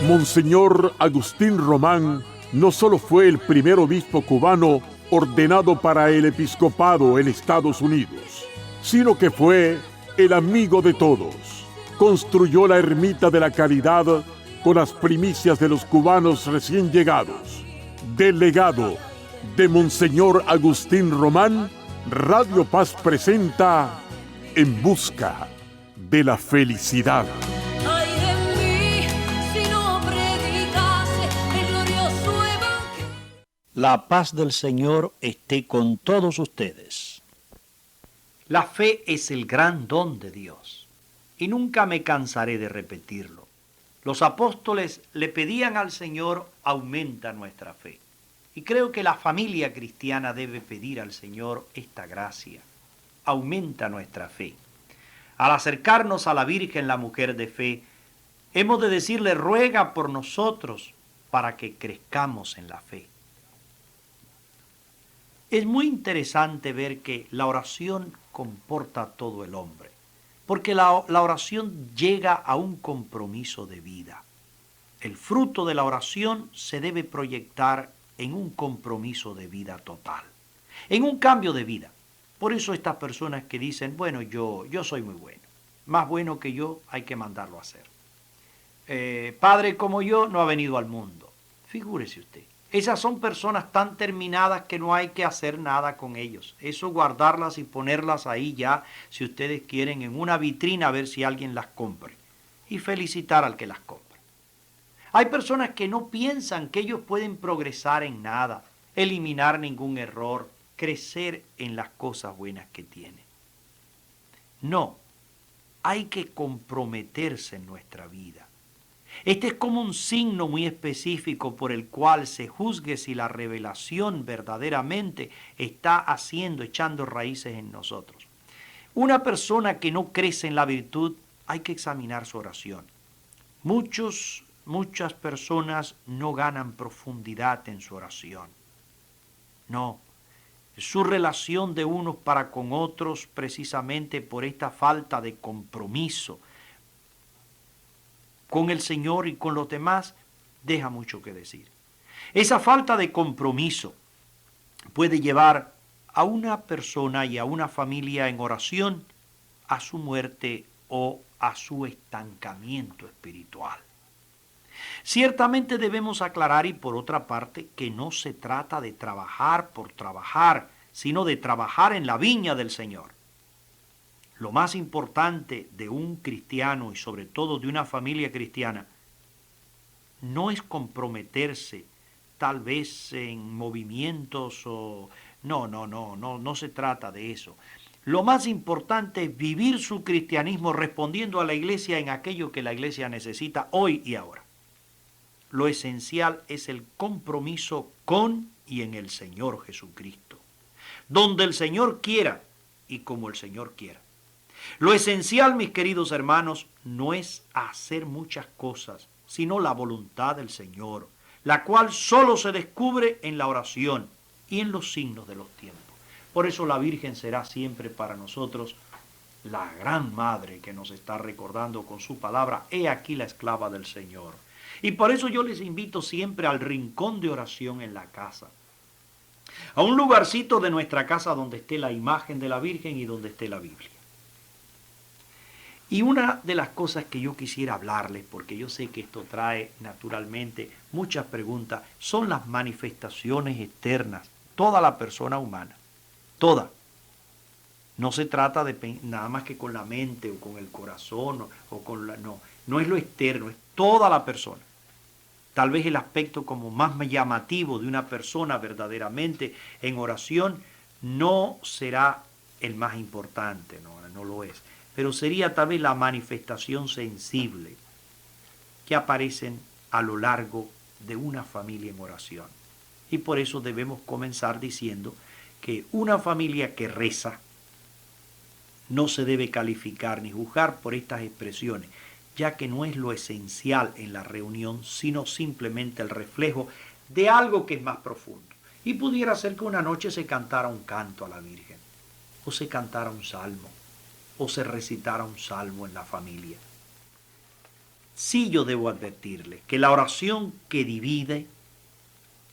Monseñor Agustín Román no solo fue el primer obispo cubano ordenado para el episcopado en Estados Unidos, sino que fue el amigo de todos. Construyó la Ermita de la Caridad con las primicias de los cubanos recién llegados. Del legado de Monseñor Agustín Román, Radio Paz presenta En Busca de la Felicidad. La paz del Señor esté con todos ustedes. La fe es el gran don de Dios, y nunca me cansaré de repetirlo. Los apóstoles le pedían al Señor: aumenta nuestra fe. Y creo que la familia cristiana debe pedir al Señor esta gracia: aumenta nuestra fe. Al acercarnos a la Virgen, la mujer de fe, hemos de decirle: ruega por nosotros para que crezcamos en la fe. Es muy interesante ver que la oración comporta a todo el hombre, porque la oración llega a un compromiso de vida. El fruto de la oración se debe proyectar en un compromiso de vida total, en un cambio de vida. Por eso estas personas que dicen: bueno, yo soy muy bueno, más bueno que yo hay que mandarlo a hacer. Padre como yo no ha venido al mundo. Figúrese usted. Esas son personas tan terminadas que no hay que hacer nada con ellos. Eso guardarlas y ponerlas ahí ya, si ustedes quieren, en una vitrina a ver si alguien las compre. Y felicitar al que las compre. Hay personas que no piensan que ellos pueden progresar en nada, eliminar ningún error, crecer en las cosas buenas que tienen. No, hay que comprometerse en nuestra vida. Este es como un signo muy específico por el cual se juzgue si la revelación verdaderamente está echando raíces en nosotros. Una persona que no crece en la virtud, hay que examinar su oración. Muchas personas no ganan profundidad en su oración. No, su relación de unos para con otros, precisamente por esta falta de compromiso con el Señor y con los demás, deja mucho que decir. Esa falta de compromiso puede llevar a una persona y a una familia en oración a su muerte o a su estancamiento espiritual. Ciertamente debemos aclarar, y por otra parte, que no se trata de trabajar por trabajar, sino de trabajar en la viña del Señor. Lo más importante de un cristiano y sobre todo de una familia cristiana no es comprometerse tal vez en movimientos o... No se trata de eso. Lo más importante es vivir su cristianismo respondiendo a la iglesia en aquello que la iglesia necesita hoy y ahora. Lo esencial es el compromiso con y en el Señor Jesucristo, donde el Señor quiera y como el Señor quiera. Lo esencial, mis queridos hermanos, no es hacer muchas cosas, sino la voluntad del Señor, la cual solo se descubre en la oración y en los signos de los tiempos. Por eso la Virgen será siempre para nosotros la gran madre que nos está recordando con su palabra: he aquí la esclava del Señor. Y por eso yo les invito siempre al rincón de oración en la casa, a un lugarcito de nuestra casa donde esté la imagen de la Virgen y donde esté la Biblia. Y una de las cosas que yo quisiera hablarles, porque yo sé que esto trae naturalmente muchas preguntas, son las manifestaciones externas, toda la persona humana, toda. No se trata de nada más que con la mente o con el corazón o con la... No es lo externo, es toda la persona. Tal vez el aspecto como más llamativo de una persona verdaderamente en oración no será el más importante, no lo es. Pero sería tal vez la manifestación sensible que aparecen a lo largo de una familia en oración. Y por eso debemos comenzar diciendo que una familia que reza no se debe calificar ni juzgar por estas expresiones, ya que no es lo esencial en la reunión, sino simplemente el reflejo de algo que es más profundo. Y pudiera ser que una noche se cantara un canto a la Virgen, o se cantara un salmo, o se recitara un salmo en la familia. Sí, yo debo advertirle que la oración que divide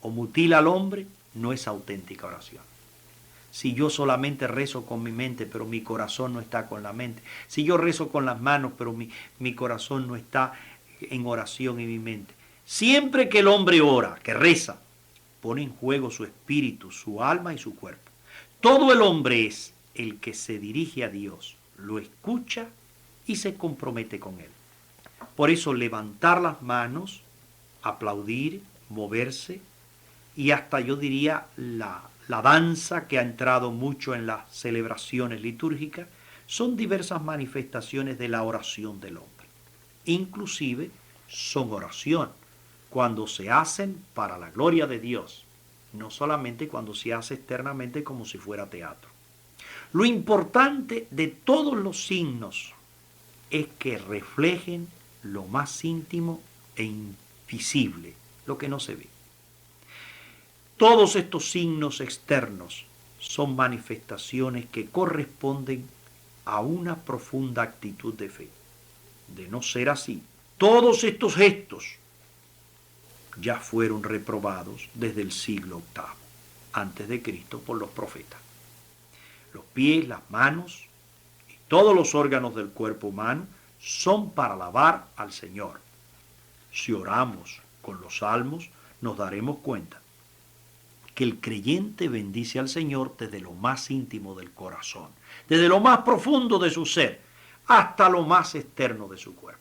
o mutila al hombre no es auténtica oración. Si yo solamente rezo con mi mente, pero mi corazón no está con la mente. Si yo rezo con las manos, pero mi corazón no está en oración y mi mente. Siempre que el hombre ora, que reza, pone en juego su espíritu, su alma y su cuerpo. Todo el hombre es el que se dirige a Dios, lo escucha y se compromete con él. Por eso levantar las manos, aplaudir, moverse y hasta yo diría la danza que ha entrado mucho en las celebraciones litúrgicas son diversas manifestaciones de la oración del hombre. Inclusive son oración cuando se hacen para la gloria de Dios, no solamente cuando se hace externamente como si fuera teatro. Lo importante de todos los signos es que reflejen lo más íntimo e invisible, lo que no se ve. Todos estos signos externos son manifestaciones que corresponden a una profunda actitud de fe. De no ser así, todos estos gestos ya fueron reprobados desde el siglo VIII antes de Cristo por los profetas. Los pies, las manos y todos los órganos del cuerpo humano son para alabar al Señor. Si oramos con los salmos, nos daremos cuenta que el creyente bendice al Señor desde lo más íntimo del corazón, desde lo más profundo de su ser, hasta lo más externo de su cuerpo.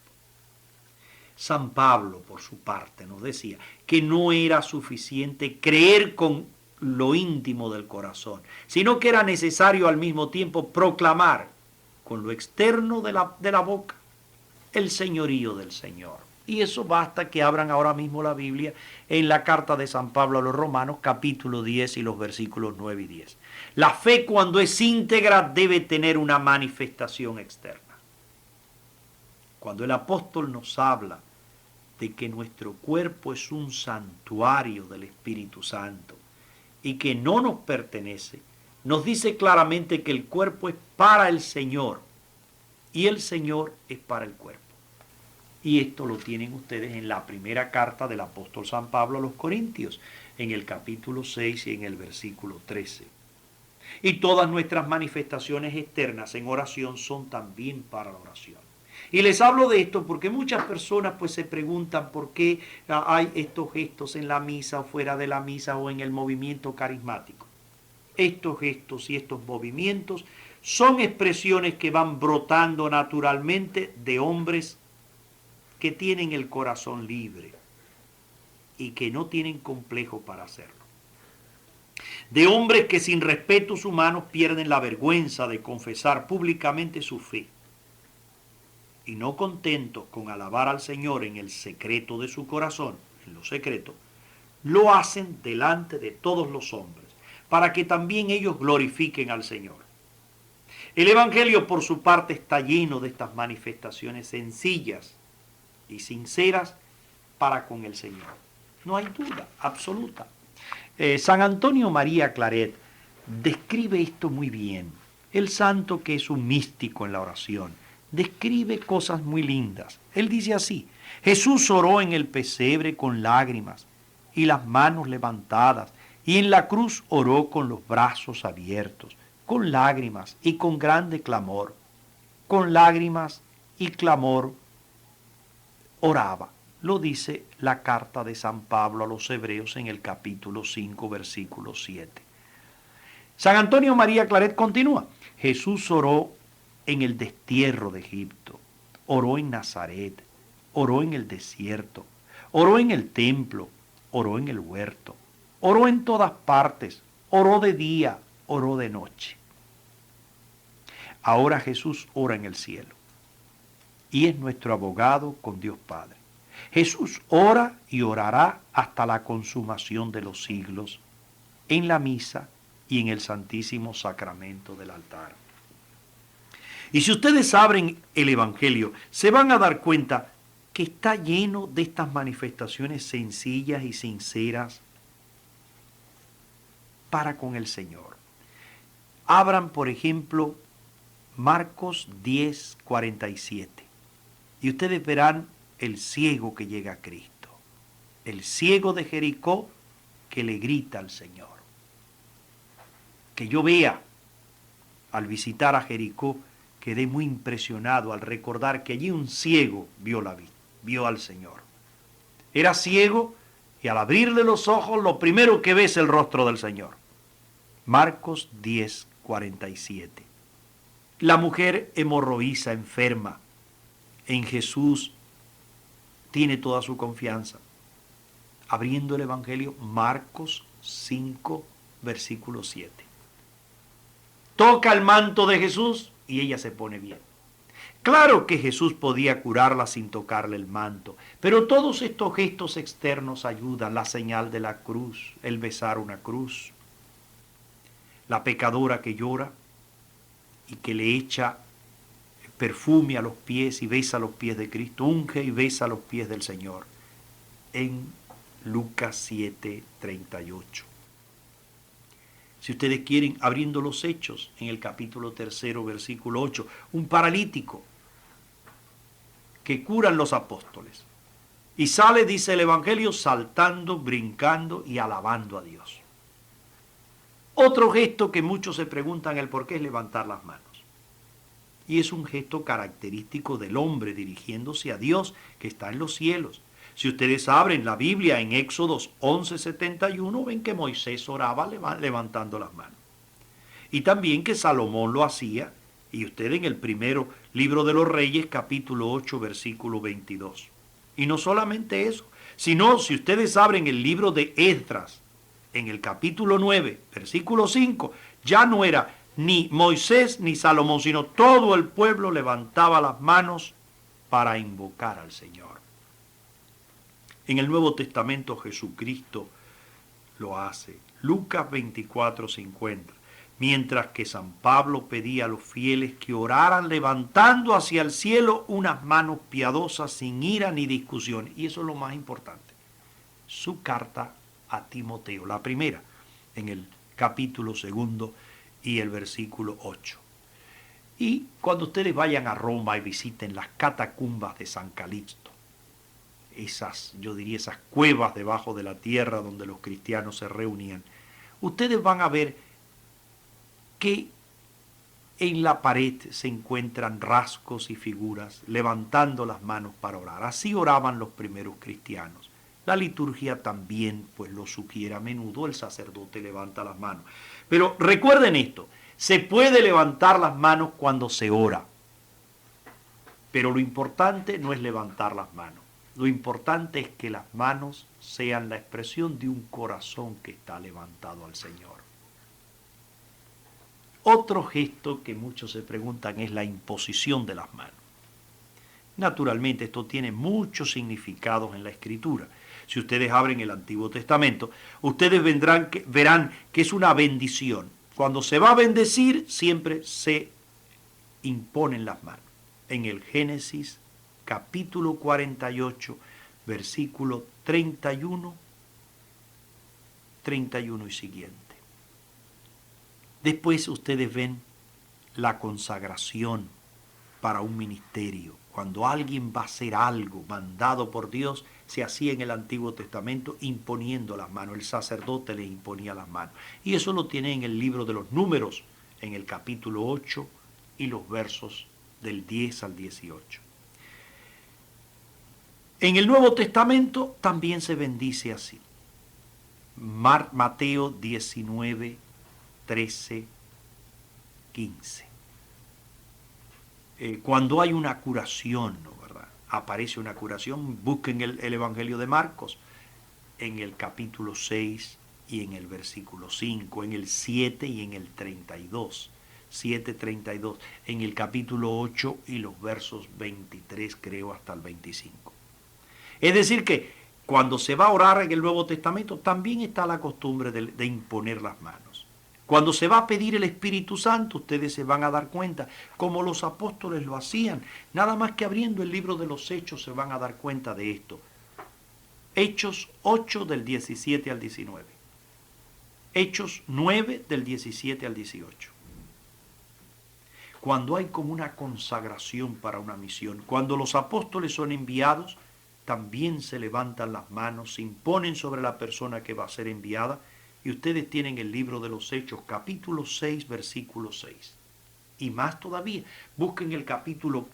San Pablo, por su parte, nos decía que no era suficiente creer con lo íntimo del corazón, sino que era necesario al mismo tiempo proclamar con lo externo de la boca el señorío del Señor. Y eso basta que abran ahora mismo la Biblia en la carta de San Pablo a los Romanos, capítulo 10 y los versículos 9 y 10. La fe, cuando es íntegra, debe tener una manifestación externa. Cuando el apóstol nos habla de que nuestro cuerpo es un santuario del Espíritu Santo y que no nos pertenece, nos dice claramente que el cuerpo es para el Señor y el Señor es para el cuerpo. Y esto lo tienen ustedes en la primera carta del apóstol San Pablo a los Corintios, en el capítulo 6 y en el versículo 13. Y todas nuestras manifestaciones externas en oración son también para la oración. Y les hablo de esto porque muchas personas pues se preguntan por qué hay estos gestos en la misa o fuera de la misa o en el movimiento carismático. Estos gestos y estos movimientos son expresiones que van brotando naturalmente de hombres que tienen el corazón libre y que no tienen complejo para hacerlo. De hombres que sin respetos humanos pierden la vergüenza de confesar públicamente su fe. Y no contentos con alabar al Señor en el secreto de su corazón, en lo secreto, lo hacen delante de todos los hombres, para que también ellos glorifiquen al Señor. El Evangelio, por su parte, está lleno de estas manifestaciones sencillas y sinceras para con el Señor. No hay duda absoluta. San Antonio María Claret describe esto muy bien. El santo, que es un místico en la oración, describe cosas muy lindas. Él dice así: Jesús oró en el pesebre con lágrimas y las manos levantadas, y en la cruz oró con los brazos abiertos, con lágrimas y con grande clamor. Con lágrimas y clamor oraba. Lo dice la carta de San Pablo a los Hebreos en el capítulo 5, versículo 7. San Antonio María Claret continúa: Jesús oró en el destierro de Egipto, oró en Nazaret, oró en el desierto, oró en el templo, oró en el huerto, oró en todas partes, oró de día, oró de noche. Ahora Jesús ora en el cielo y es nuestro abogado con Dios Padre. Jesús ora y orará hasta la consumación de los siglos en la misa y en el Santísimo Sacramento del altar. Y si ustedes abren el Evangelio, se van a dar cuenta que está lleno de estas manifestaciones sencillas y sinceras para con el Señor. Abran, por ejemplo, Marcos 10, 47. Y ustedes verán el ciego que llega a Cristo. El ciego de Jericó que le grita al Señor. Que yo vea, al visitar a Jericó, quedé muy impresionado al recordar que allí un ciego vio al Señor. Era ciego y al abrirle los ojos lo primero que ve es el rostro del Señor. Marcos 10:47. La mujer hemorroísa enferma en Jesús tiene toda su confianza. Abriendo el Evangelio, Marcos 5, versículo 7. Toca el manto de Jesús y ella se pone bien. Claro que Jesús podía curarla sin tocarle el manto, pero todos estos gestos externos ayudan, la señal de la cruz, el besar una cruz, la pecadora que llora y que le echa perfume a los pies y besa los pies de Cristo, unge y besa los pies del Señor, en Lucas 7:38. Si ustedes quieren, abriendo los Hechos, en el capítulo 3, versículo 8, un paralítico que curan los apóstoles. Y sale, dice el Evangelio, saltando, brincando y alabando a Dios. Otro gesto que muchos se preguntan el por qué es levantar las manos. Y es un gesto característico del hombre dirigiéndose a Dios que está en los cielos. Si ustedes abren la Biblia en Éxodos 11:71, ven que Moisés oraba levantando las manos. Y también que Salomón lo hacía, y usted en el primero libro de los Reyes, capítulo 8, versículo 22. Y no solamente eso, sino si ustedes abren el libro de Esdras, en el capítulo 9, versículo 5, ya no era ni Moisés ni Salomón, sino todo el pueblo levantaba las manos para invocar al Señor. En el Nuevo Testamento Jesucristo lo hace. Lucas 24:50. Mientras que San Pablo pedía a los fieles que oraran levantando hacia el cielo unas manos piadosas sin ira ni discusión. Y eso es lo más importante. Su carta a Timoteo, la primera, en el capítulo 2 y el versículo 8. Y cuando ustedes vayan a Roma y visiten las catacumbas de San Calixto, yo diría esas cuevas debajo de la tierra donde los cristianos se reunían, ustedes van a ver que en la pared se encuentran rasgos y figuras levantando las manos para orar. Así oraban los primeros cristianos. La liturgia también pues lo sugiere a menudo, el sacerdote levanta las manos. Pero recuerden esto, se puede levantar las manos cuando se ora, pero lo importante no es levantar las manos. Lo importante es que las manos sean la expresión de un corazón que está levantado al Señor. Otro gesto que muchos se preguntan es la imposición de las manos. Naturalmente esto tiene muchos significados en la Escritura. Si ustedes abren el Antiguo Testamento, ustedes verán que es una bendición. Cuando se va a bendecir, siempre se imponen las manos. En el Génesis capítulo 48, versículo 31 y siguiente. Después ustedes ven la consagración para un ministerio. Cuando alguien va a hacer algo mandado por Dios, se hacía en el Antiguo Testamento imponiendo las manos. El sacerdote le imponía las manos. Y eso lo tiene en el libro de los Números, en el capítulo 8 y los versos del 10 al 18. En el Nuevo Testamento también se bendice así. Mateo 19, 13, 15. Cuando hay una curación, ¿no? ¿Verdad? Aparece una curación, busquen el Evangelio de Marcos, en el capítulo 6 y en el versículo 5, en el 7 y en el 32, 7:32, en el capítulo 8 y los versos 23, creo, hasta el 25. Es decir que cuando se va a orar en el Nuevo Testamento también está la costumbre de imponer las manos. Cuando se va a pedir el Espíritu Santo, ustedes se van a dar cuenta, como los apóstoles lo hacían, nada más que abriendo el libro de los Hechos se van a dar cuenta de esto. Hechos 8 del 17 al 19. Hechos 9 del 17 al 18. Cuando hay como una consagración para una misión, cuando los apóstoles son enviados, también se levantan las manos, se imponen sobre la persona que va a ser enviada, y ustedes tienen el libro de los Hechos, capítulo 6, versículo 6. Y más todavía, busquen el capítulo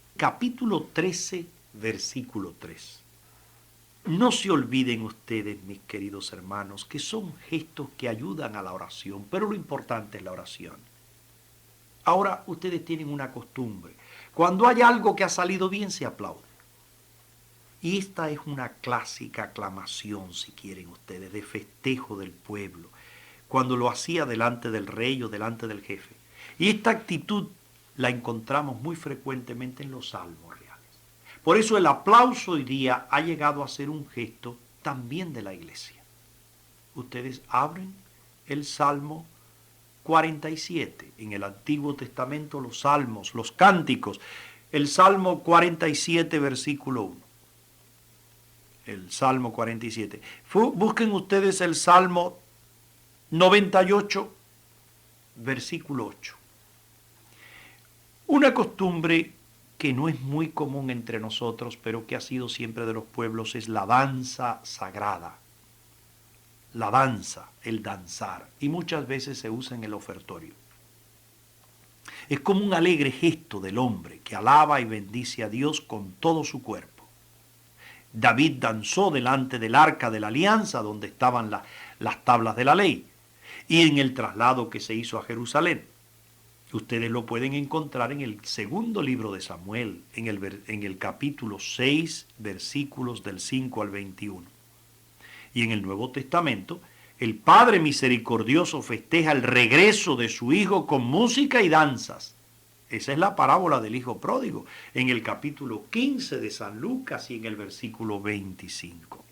13, versículo 3. No se olviden ustedes, mis queridos hermanos, que son gestos que ayudan a la oración, pero lo importante es la oración. Ahora ustedes tienen una costumbre. Cuando hay algo que ha salido bien, se aplaude. Y esta es una clásica aclamación, si quieren ustedes, de festejo del pueblo, cuando lo hacía delante del rey o delante del jefe. Y esta actitud la encontramos muy frecuentemente en los salmos reales. Por eso el aplauso hoy día ha llegado a ser un gesto también de la iglesia. Ustedes abren el Salmo 47, en el Antiguo Testamento los salmos, los cánticos, el Salmo 47, versículo 1. El Salmo 47. Busquen ustedes el Salmo 98, versículo 8. Una costumbre que no es muy común entre nosotros, pero que ha sido siempre de los pueblos, es la danza sagrada. La danza, el danzar, y muchas veces se usa en el ofertorio. Es como un alegre gesto del hombre que alaba y bendice a Dios con todo su cuerpo. David danzó delante del arca de la alianza, donde estaban las tablas de la ley, y en el traslado que se hizo a Jerusalén. Ustedes lo pueden encontrar en el segundo libro de Samuel, en el capítulo 6, versículos del 5 al 21. Y en el Nuevo Testamento, el Padre misericordioso festeja el regreso de su Hijo con música y danzas. Esa es la parábola del Hijo Pródigo, en el capítulo 15 de San Lucas y en el versículo 25.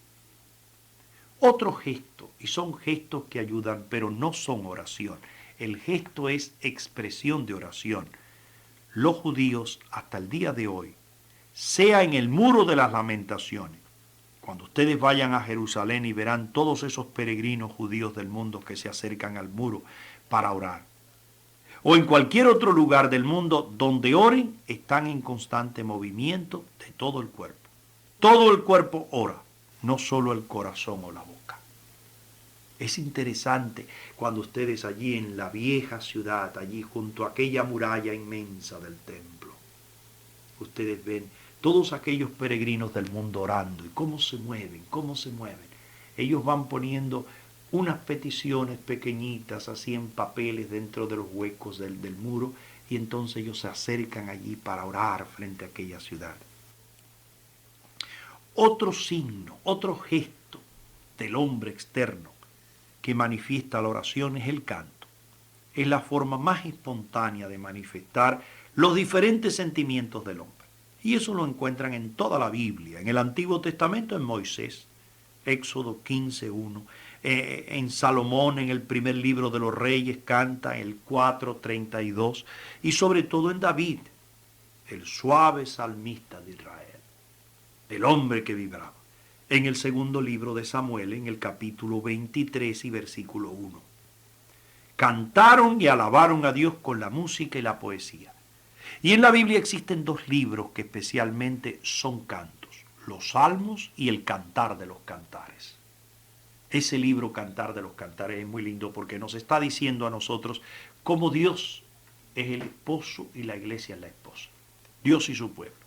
Otro gesto, y son gestos que ayudan, pero no son oración. El gesto es expresión de oración. Los judíos, hasta el día de hoy, sea en el Muro de las Lamentaciones, cuando ustedes vayan a Jerusalén y verán todos esos peregrinos judíos del mundo que se acercan al muro para orar, o en cualquier otro lugar del mundo donde oren, están en constante movimiento de todo el cuerpo. Todo el cuerpo ora, no solo el corazón o la boca. Es interesante cuando ustedes allí en la vieja ciudad, allí junto a aquella muralla inmensa del templo, ustedes ven todos aquellos peregrinos del mundo orando y cómo se mueven, cómo se mueven. Ellos van poniendo unas peticiones pequeñitas así en papeles dentro de los huecos del muro, y entonces ellos se acercan allí para orar frente a aquella ciudad. Otro signo, otro gesto del hombre externo que manifiesta la oración es el canto. Es la forma más espontánea de manifestar los diferentes sentimientos del hombre. Y eso lo encuentran en toda la Biblia, en el Antiguo Testamento en Moisés, Éxodo 15:1, en Salomón en el primer libro de los Reyes canta el 4:32, y sobre todo en David, el suave salmista de Israel, el hombre que vibraba, en el segundo libro de Samuel, en el capítulo 23 y versículo 1. Cantaron y alabaron a Dios con la música y la poesía. Y en la Biblia existen dos libros que especialmente son cantos, los Salmos y el Cantar de los Cantares. Ese libro Cantar de los Cantares es muy lindo porque nos está diciendo a nosotros cómo Dios es el esposo y la iglesia es la esposa. Dios y su pueblo.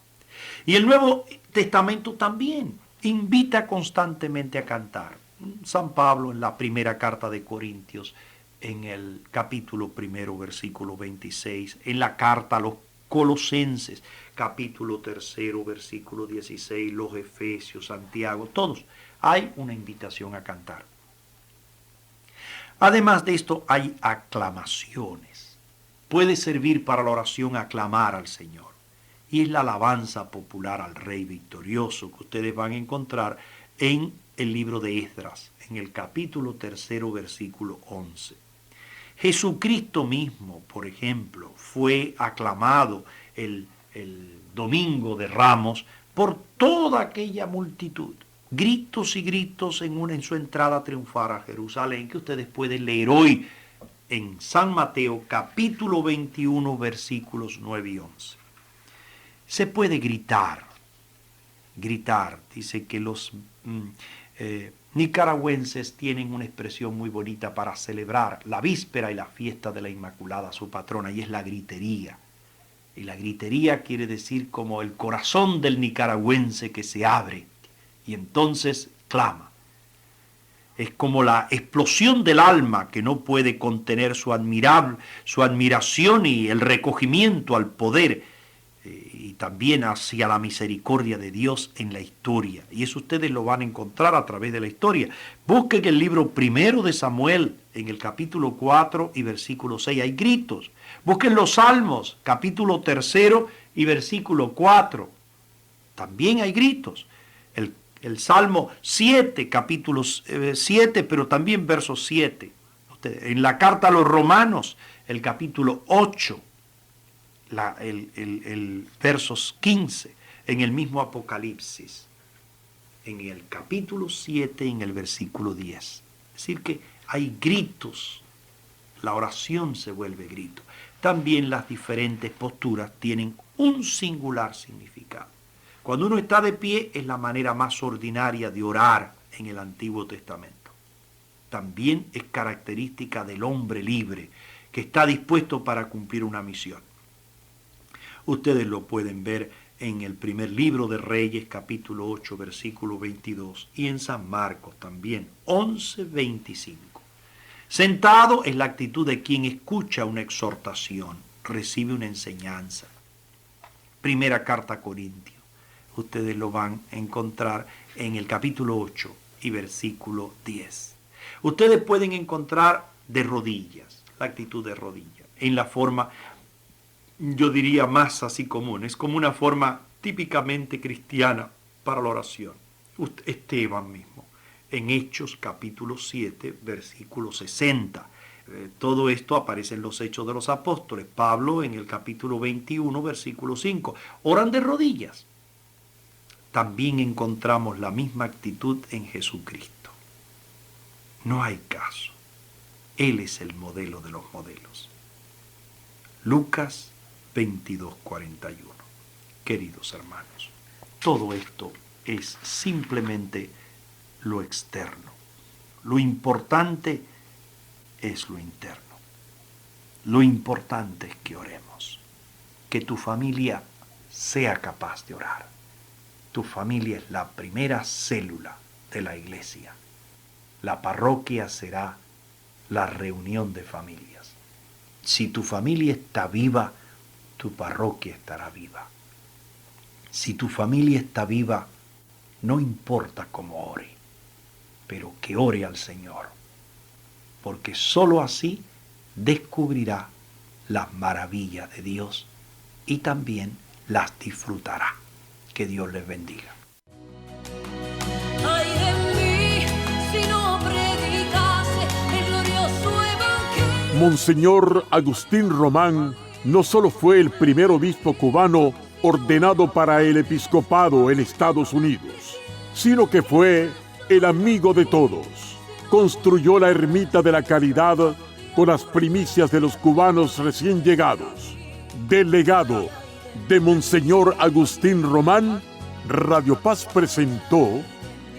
Y el Nuevo Testamento también invita constantemente a cantar. San Pablo en la primera carta de Corintios, en el capítulo 1, versículo 26, en la carta a los Colosenses, capítulo 3, versículo 16, los Efesios, Santiago, todos, hay una invitación a cantar. Además de esto, hay aclamaciones. Puede servir para la oración aclamar al Señor. Y es la alabanza popular al Rey victorioso que ustedes van a encontrar en el libro de Esdras, en el capítulo 3, versículo 11. Jesucristo mismo, por ejemplo, fue aclamado el domingo de Ramos por toda aquella multitud. Gritos y gritos en su entrada triunfal a Jerusalén, que ustedes pueden leer hoy en San Mateo, capítulo 21, versículos 9 y 11. Se puede gritar gritar. Dice que los nicaragüenses tienen una expresión muy bonita para celebrar la víspera y la fiesta de la Inmaculada, su patrona, y es la gritería. Y la gritería quiere decir como el corazón del nicaragüense que se abre y entonces clama. Es como la explosión del alma que no puede contener su admiración y el recogimiento al poder y también hacia la misericordia de Dios en la historia. Y eso ustedes lo van a encontrar a través de la historia. Busquen el libro primero de Samuel, en el capítulo 4 y versículo 6. Hay gritos. Busquen los Salmos, capítulo 3 y versículo 4. También hay gritos. El Salmo 7, capítulo 7, pero también verso 7. En la carta a los Romanos, el capítulo 8, el versos 15, en el mismo Apocalipsis, en el capítulo 7, en el versículo 10. Es decir, que hay gritos, la oración se vuelve grito. También las diferentes posturas tienen un singular significado. Cuando uno está de pie es la manera más ordinaria de orar en el Antiguo Testamento. También es característica del hombre libre que está dispuesto para cumplir una misión. Ustedes lo pueden ver en el primer libro de Reyes, capítulo 8, versículo 22, y en San Marcos también, 11, 25. Sentado es la actitud de quien escucha una exhortación, recibe una enseñanza. Primera carta a Corintios. Ustedes lo van a encontrar en el capítulo 8 y versículo 10. Ustedes pueden encontrar de rodillas, la actitud de rodillas, en la forma, yo diría, más así común. Es como una forma típicamente cristiana para la oración. Esteban mismo, en Hechos capítulo 7, versículo 60. Todo esto aparece en los Hechos de los Apóstoles. Pablo en el capítulo 21, versículo 5. Oran de rodillas. También encontramos la misma actitud en Jesucristo. No hay caso. Él es el modelo de los modelos. Lucas 22, 41. Queridos hermanos, todo esto es simplemente lo externo. Lo importante es lo interno. Lo importante es que oremos. Que tu familia sea capaz de orar. Tu familia es la primera célula de la iglesia. La parroquia será la reunión de familias. Si tu familia está viva, tu parroquia estará viva. Si tu familia está viva, no importa cómo ore, pero que ore al Señor, porque sólo así descubrirá las maravillas de Dios y también las disfrutará. Que Dios les bendiga. Ay de mí, si no predicase el glorioso evangelio. Monseñor Agustín Román no solo fue el primer obispo cubano ordenado para el episcopado en Estados Unidos, sino que fue el amigo de todos. Construyó la ermita de la Caridad con las primicias de los cubanos recién llegados. Del legado de Monseñor Agustín Román, Radio Paz presentó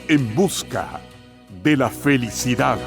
En Busca de la Felicidad.